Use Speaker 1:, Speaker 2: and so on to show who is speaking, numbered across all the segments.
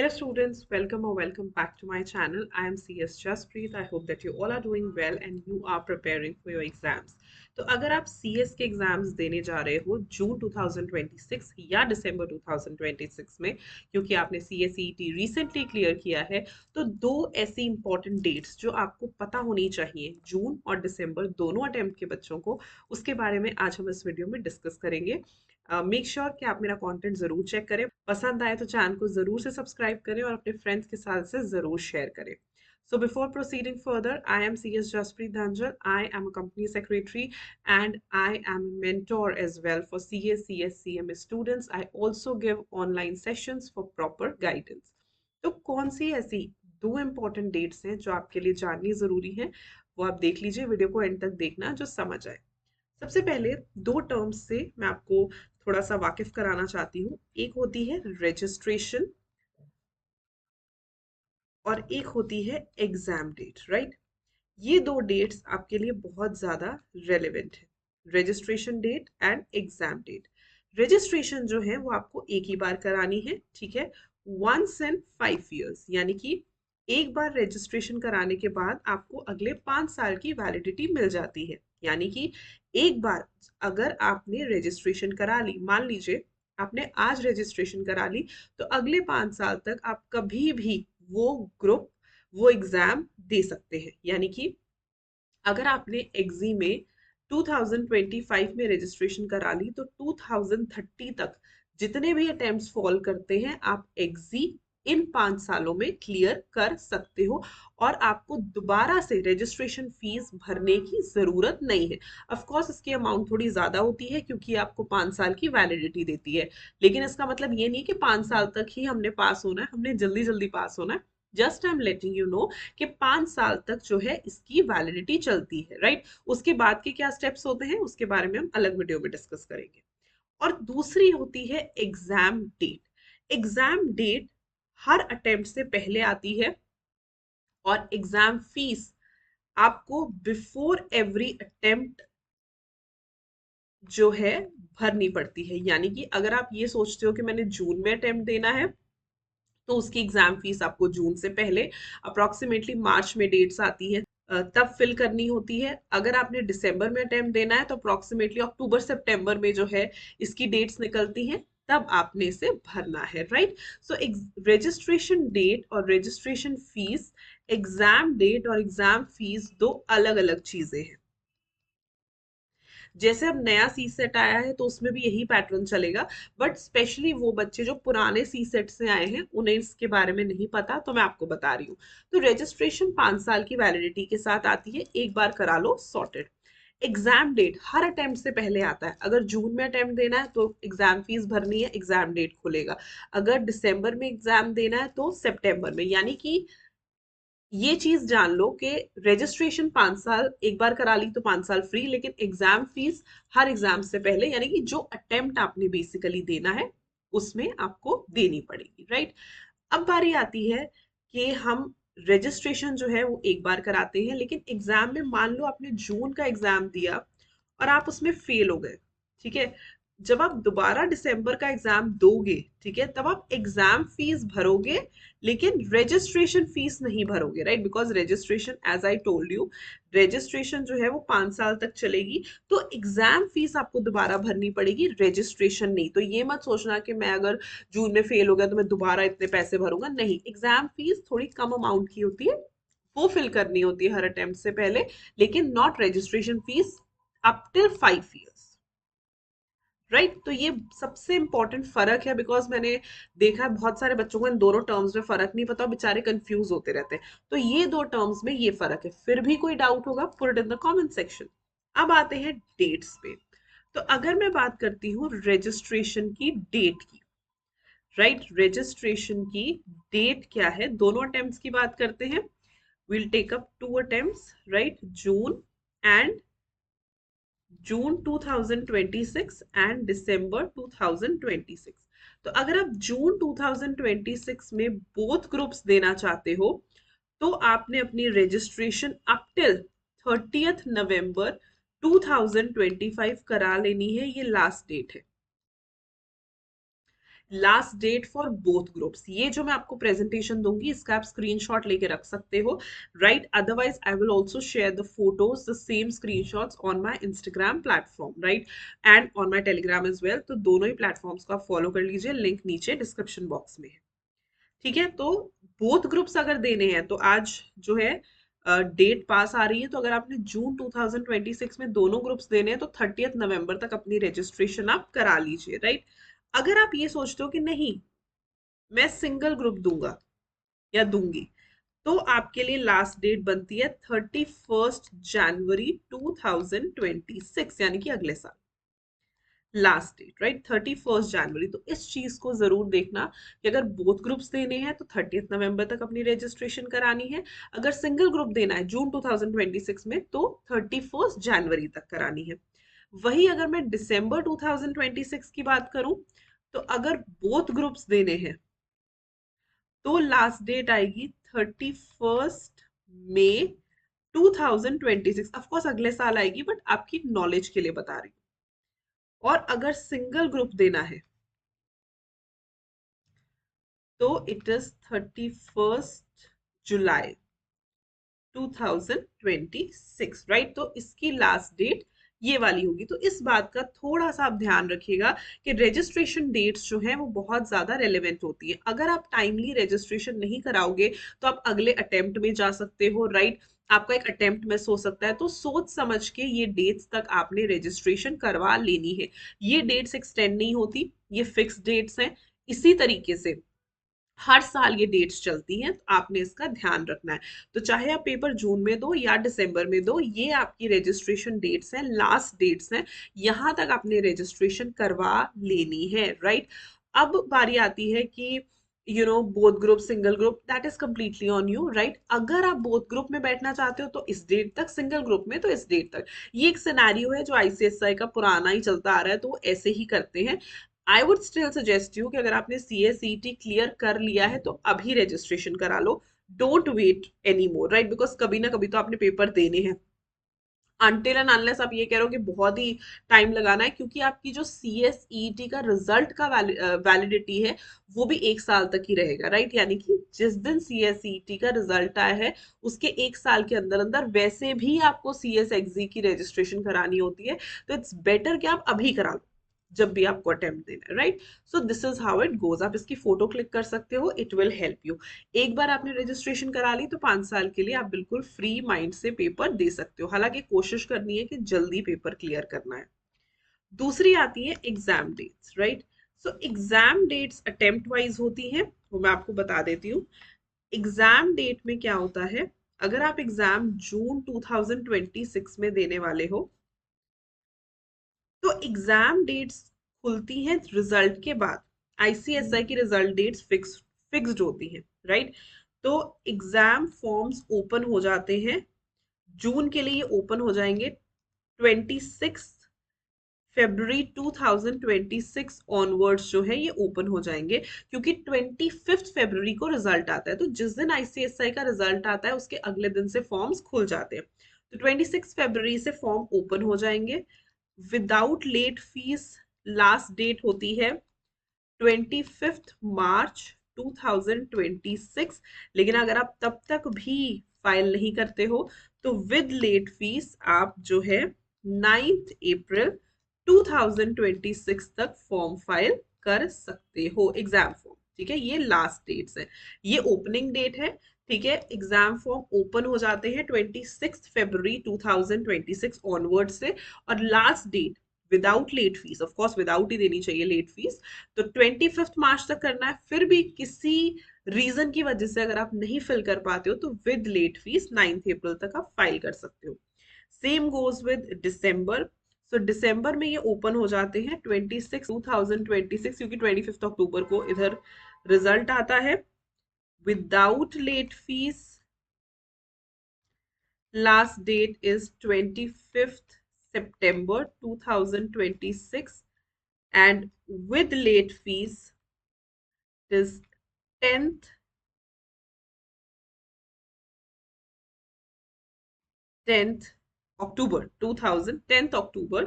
Speaker 1: Hello students, welcome or welcome back to my channel. I am CS Jaspreet. I hope that you all are doing well and you are preparing for your exams. तो अगर आप CS के exams देने जा रहे हो जून 2026 या दिसंबर 2026 में, क्योंकि आपने CSET रिसेंटली क्लियर किया है, तो दो ऐसी इंपॉर्टेंट डेट्स जो आपको पता होनी चाहिए जून और दिसंबर दोनों अटेम्प्ट के बच्चों को, उसके बारे में आज हम इस वीडियो में डिस्कस करेंगे। मेक श्योर कि आप मेरा कंटेंट ज़रूर चेक करें, पसंद आए तो चैनल को ज़रूर से सब्सक्राइब करें और अपने फ्रेंड्स के साथ से ज़रूर शेयर करें। So before proceeding further, I am CS Jaspreet Dhanjal. I am a company secretary and I am a mentor as well for CA, CS, CMA students. I also give online sessions for proper guidance. तो कौन सी ऐसी दो important dates हैं जो आपके लिए जाननी ज़रूरी है, वो आप देख लीजिए, वीडियो को एंड तक देखना जो समझ आए। सबसे पहले दो टर्म्स से मैं आपको थोड़ा सा वाकिफ कराना चाहती हूँ। एक होती है रजिस्ट्रेशन और एक होती है एग्जाम डेट, राइट? ये दो डेट्स आपके लिए बहुत ज़्यादा रेलेवेंट है, registration date and exam date. Registration जो है वो आपको एक ही बार करानी है, ठीक है, वंस इन 5 years, यानी कि एक बार रजिस्ट्रेशन कराने के बाद आपको अगले 5 साल की वैलिडिटी मिल जाती है। यानी कि एक बार अगर आपने रजिस्ट्रेशन करा ली, मान लीजिए आपने आज रजिस्ट्रेशन करा ली, तो अगले 5 साल तक आप कभी भी वो ग्रुप, वो एग्जाम दे सकते हैं। यानी कि अगर आपने एग्जी में 2025 में रजिस्ट्रेशन करा ली, तो 2030 तक जितने भी अटेम्प्ट्स फॉल करते हैं आप एग्जी इन 5 सालों में क्लियर कर सकते हो और आपको दोबारा से रजिस्ट्रेशन फीस भरने की जरूरत नहीं है। ऑफ कोर्स इसकी अमाउंट थोड़ी ज्यादा होती है क्योंकि आपको 5 साल की वैलिडिटी देती है, लेकिन इसका मतलब ये नहीं कि 5 साल तक ही हमने पास होना है, हमने जल्दी जल्दी पास होना है। Just I am letting you know कि 5 साल तक जो है इसकी वैलिडिटी चलती है, राइट? उसके बाद के क्या स्टेप्स होते हैं उसके बारे में हम अलग वीडियो में डिस्कस करेंगे। और दूसरी होती है एग्जाम डेट। एग्जाम डेट हर अटेम्प्ट से पहले आती है और एग्जाम फीस आपको बिफोर एवरी अटेम्प्ट जो है भरनी पड़ती है। यानी कि अगर आप ये सोचते हो कि मैंने जून में अटेम्प्ट देना है, तो उसकी एग्जाम फीस आपको जून से पहले अप्रोक्सीमेटली मार्च में डेट्स आती है, तब फिल करनी होती है। अगर आपने दिसंबर में अटेम्प्ट देना है तो अप्रोक्सीमेटली अक्टूबर सितंबर में जो है इसकी डेट्स निकलती हैं, तब आपने इसे भरना है, राइट? सो रजिस्ट्रेशन डेट और रजिस्ट्रेशन फीस, एग्जाम डेट और एग्जाम फीस दो अलग अलग चीजें हैं। जैसे अब नया सी सेट आया है तो उसमें भी यही पैटर्न चलेगा, बट स्पेशली वो बच्चे जो पुराने सी सेट से आए हैं उन्हें इसके बारे में नहीं पता, तो मैं आपको बता रही हूँ। तो रजिस्ट्रेशन 5 साल की वैलिडिटी के साथ आती है, एक बार करा लो सॉर्टेड। एग्जाम डेट हर अटेम्प्ट से पहले आता है। अगर जून में अटेम्प्ट देना है तो एग्जाम फीस भरनी है, एग्जाम डेट खुलेगा। अगर दिसंबर में एग्जाम देना है तो सितंबर में। यानी कि ये चीज जान लो कि रजिस्ट्रेशन 5 साल एक बार करा ली तो 5 साल फ्री, लेकिन एग्जाम फीस हर एग्जाम से पहले, यानी कि जो अटेम्प्ट आपने बेसिकली देना है उसमें आपको देनी पड़ेगी, राइट? अब बारी आती है कि हम रजिस्ट्रेशन जो है वो एक बार कराते हैं, लेकिन एग्जाम में मान लो आपने जून का एग्जाम दिया और आप उसमें फेल हो गए, ठीक है? जब आप दोबारा दिसंबर का एग्जाम दोगे, ठीक है, तब आप एग्जाम फीस भरोगे लेकिन रजिस्ट्रेशन फीस नहीं भरोगे, right? Because registration, as I told you, registration जो है वो 5 साल तक चलेगी, तो एग्जाम फीस आपको दोबारा भरनी पड़ेगी, रजिस्ट्रेशन नहीं। तो ये मत सोचना कि मैं अगर जून में फेल हो गया तो मैं दोबारा इतने पैसे भरूंगा, नहीं। एग्जाम फीस थोड़ी कम अमाउंट की होती है, वो फिल करनी होती है हर अटेम्प्ट से पहले, लेकिन not registration fees up till 5 years, right? तो ये सबसे इंपॉर्टेंट फर्क है, बिकॉज मैंने देखा है बहुत सारे बच्चों को इन दोनों टर्म्स में फर्क नहीं पता, बेचारे कंफ्यूज होते रहते हैं। तो ये दो टर्म्स में ये फर्क है। फिर भी कोई डाउट होगा, put it in the comment section. अब आते हैं डेट्स पे। तो अगर मैं बात करती हूँ रजिस्ट्रेशन की डेट की, राइट, रजिस्ट्रेशन की डेट क्या है, दोनों अटेम्प्ट्स की बात करते हैं। Will take up two attempts, right, June and June 2026 and December 2026। तो अगर आप जून 2026 में बोथ ग्रुप्स देना चाहते हो, तो आपने अपनी रजिस्ट्रेशन अप टिल 30 नवंबर 2025 करा लेनी है, ये लास्ट डेट है। Last date for both groups. ये जो मैं आपको प्रेजेंटेशन दूंगी इसका आप स्क्रीनशॉट लेके रख सकते हो, right? Otherwise I will also share the photos, the same screenshots on my Instagram platform, right, and on my Telegram as well. तो दोनों ही प्लेटफॉर्म्स को आप फॉलो कर लीजिए, लिंक नीचे डिस्क्रिप्शन बॉक्स में है। ठीक है, तो बोथ ग्रुप्स अगर देने हैं तो आज जो है डेट पास आ रही है, तो अगर आपने जून 2026 में दोनों ग्रुप्स देने हैं तो 30 नवंबर तक अपनी रजिस्ट्रेशन आप करा लीजिए, राइट? अगर आप ये सोचते हो कि नहीं, मैं सिंगल ग्रुप दूंगा या दूंगी, तो आपके लिए लास्ट डेट बनती है 31 जनवरी 2026, यानी कि अगले साल लास्ट डेट, राइट? 31 जनवरी। तो इस चीज को जरूर देखना कि अगर बोथ ग्रुप्स देने हैं तो 30 नवंबर तक अपनी रजिस्ट्रेशन करानी है, अगर सिंगल ग्रुप देना है जून 2026 में तो 31 जनवरी तक करानी है। वही अगर मैं दिसंबर 2026 की बात करूं, तो अगर बोथ ग्रुप्स देने हैं तो लास्ट डेट आएगी 31 मई 2026। ऑफकोर्स अगले साल आएगी, बट आपकी नॉलेज के लिए बता रही हूँ। और अगर सिंगल ग्रुप देना है तो इट इज 31 जुलाई 2026, राइट? तो इसकी लास्ट डेट ये वाली होगी। तो इस बात का थोड़ा सा आप ध्यान रखिएगा कि रजिस्ट्रेशन डेट्स जो हैं वो बहुत ज्यादा रेलेवेंट होती है। अगर आप टाइमली रजिस्ट्रेशन नहीं कराओगे तो आप अगले अटेम्प्ट में जा सकते हो, राइट? आपका एक अटेम्प्ट मिस हो सकता है, तो सोच समझ के ये डेट्स तक आपने रजिस्ट्रेशन करवा लेनी है। ये डेट्स एक्सटेंड नहीं होती, ये फिक्स डेट्स हैं। इसी तरीके से हर साल ये डेट्स चलती हैं, तो आपने इसका ध्यान रखना है। तो चाहे आप पेपर जून में दो या दिसंबर में दो, ये आपकी रजिस्ट्रेशन डेट्स हैं, लास्ट डेट्स हैं, यहां तक आपने रजिस्ट्रेशन करवा लेनी है, राइट? अब बारी आती है कि both group single group, that is completely on you, right? अगर आप बोथ ग्रुप में बैठना चाहते हो तो इस डेट तक, सिंगल ग्रुप में तो इस डेट तक। ये एक सिनेरियो है जो आईसीएसआई का पुराना ही चलता आ रहा है, तो वो ऐसे ही करते हैं। I would still suggest you कि अगर आपने C S C T clear कर लिया है तो अभी रजिस्ट्रेशन करा लो। Don't wait any more, right? Because कभी ना कभी तो आपने पेपर देने हैं। अनटिल एंड अनलेस आप ये कह रहे हो कि बहुत ही टाइम लगाना है, क्योंकि आपकी जो सी एस ई टी का रिजल्ट का वैलिडिटी है वो भी 1 साल तक ही रहेगा, राइट? यानी कि जिस दिन सी एस ई टी का रिजल्ट आया है उसके 1 साल के अंदर अंदर वैसे भी आपको सी एस एक्जी की रजिस्ट्रेशन करानी होती है। तो इट्स बेटर कि आप अभी करा लो जब भी आपको अटेम्प्ट देना है, right? So this is how it goes. आप इसकी फोटो क्लिक कर सकते हो, इट विल हेल्प यू। एक बार आपने रजिस्ट्रेशन करा ली तो 5 साल के लिए आप बिल्कुल फ्री माइंड से पेपर दे सकते हो। हालांकि कोशिश करनी है कि जल्दी पेपर क्लियर करना है। दूसरी आती है exam dates, right? So exam dates attempt wise होती हैं, वो मैं आपको बता देती हूँ। एग्जाम डेट में क्या होता है, अगर आप एग्जाम जून 2026 में देने वाले हो तो एग्जाम डेट्स खुलती हैं रिजल्ट के बाद। आईसीएसआई की रिजल्ट डेट्स फिक्स्ड होती हैं, राइट? तो एग्जाम फॉर्म्स ओपन हो जाते हैं जून के लिए, ओपन हो जाएंगे 26 फरवरी 2026 ऑनवर्ड्स जो है ये ओपन हो जाएंगे, क्योंकि 25 फरवरी को रिजल्ट आता है। तो जिस दिन आईसीएसआई का रिजल्ट आता है उसके अगले दिन से फॉर्म्स खुल जाते हैं। तो 26 फरवरी से फॉर्म ओपन हो जाएंगे। Without late fees last date होती है 25 मार्च 2026। लेकिन अगर आप तब तक भी फाइल नहीं करते हो तो विद लेट फीस आप जो है 9 अप्रैल 2026 तक फॉर्म फाइल कर सकते हो, एग्जाम फॉर्म। ठीक है, ये लास्ट डेट्स है, ये ओपनिंग डेट है। ठीक है, एग्जाम फॉर्म ओपन हो जाते हैं 26 फरवरी 2026 ऑनवर्ड से। और last date without late fees, of course without ही देनी चाहिए लेट फीस, तो 25 मार्च तक करना है। फिर भी किसी रीजन की वजह से अगर आप नहीं फिल कर पाते हो तो विद लेट फीस 9 अप्रैल तक आप फाइल कर सकते हो। Same goes with December. So December में ये ओपन हो जाते हैं 26 2026, क्योंकि 25 अक्टूबर को इधर रिजल्ट आता है। Without late fees last date is 25th September 2026, and with late fees is 10th 10th October 2000 10th October।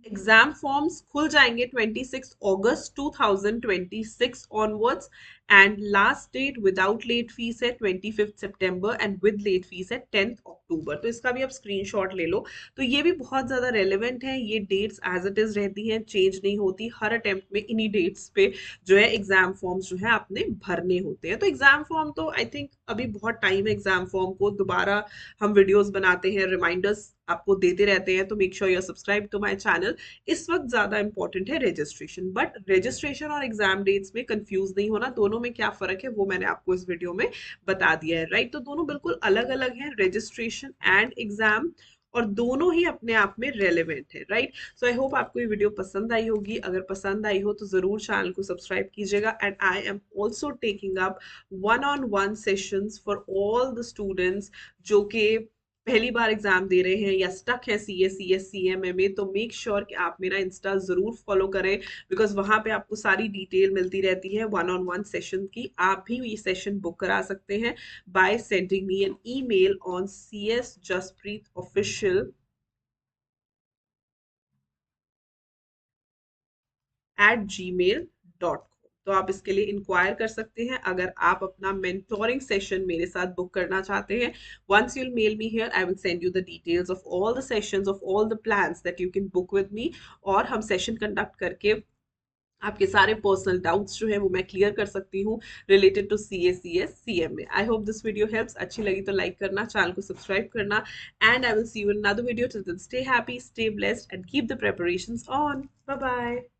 Speaker 1: Exam forms खुल जाएंगे 26 अगस्त 2026 onwards and last date without late fees है 25 सितंबर एंड विद लेट फीस है 10 अक्टूबर। तो इसका भी आप स्क्रीनशॉट ले लो। तो ये भी बहुत ज़्यादा रेलेवेंट है, ये डेट्स एज इट इज़ रहती हैं, चेंज नहीं होती। हर अटेम्प्ट में इन्हीं डेट्स पे जो है एग्जाम फॉर्म्स जो है आपने भरने होते हैं। तो एग्जाम फॉर्म तो आई थिंक अभी बहुत टाइम है एग्जाम फॉर्म को, दोबारा हम वीडियोस बनाते हैं, रिमाइंडर्स आपको देते रहते हैं। तो make sure you are subscribe to my channel. इस वक्त ज्यादा इंपॉर्टेंट है रजिस्ट्रेशन, बट रजिस्ट्रेशन और एग्जाम डेट्स में कंफ्यूज नहीं होना। दोनों में क्या फर्क है वो मैंने आपको इस वीडियो में बता दिया है, राइट। तो दोनों बिल्कुल अलग अलग हैं, रजिस्ट्रेशन एंड एग्जाम, और दोनों ही अपने आप में रेलेवेंट है, राइट। सो आई होप आपको ये वीडियो पसंद आई होगी। अगर पसंद आई हो तो जरूर चैनल को सब्सक्राइब कीजिएगा। And I am also taking up one on one sessions for all the students जो कि पहली बार एग्जाम दे रहे हैं या स्टक है सी में। तो मेक श्योर कि आप मेरा इंस्टा जरूर फॉलो करें, बिकॉज वहां पे आपको सारी डिटेल मिलती रहती है वन ऑन वन सेशन की। आप भी ये सेशन बुक करा सकते हैं by sending me an email on csjustpreetofficial@gmail.com। तो आप इसके लिए इंक्वायर कर सकते हैं अगर आप अपना मेंटोरिंग सेशन मेरे साथ बुक करना चाहते हैं। Once you'll mail me here, I will send you the details of all the sessions, of all the plans that you can book with me। और हम सेशन कंडक्ट करके आपके सारे पर्सनल डाउट्स जो है वो मैं क्लियर कर सकती हूँ related to CA CS CM में। I hope this video helps. अच्छी लगी तो लाइक करना, चैनल को सब्सक्राइब करना, and I will see you in another video. Till then stay happy, stay blessed and keep the preparations on. Bye bye.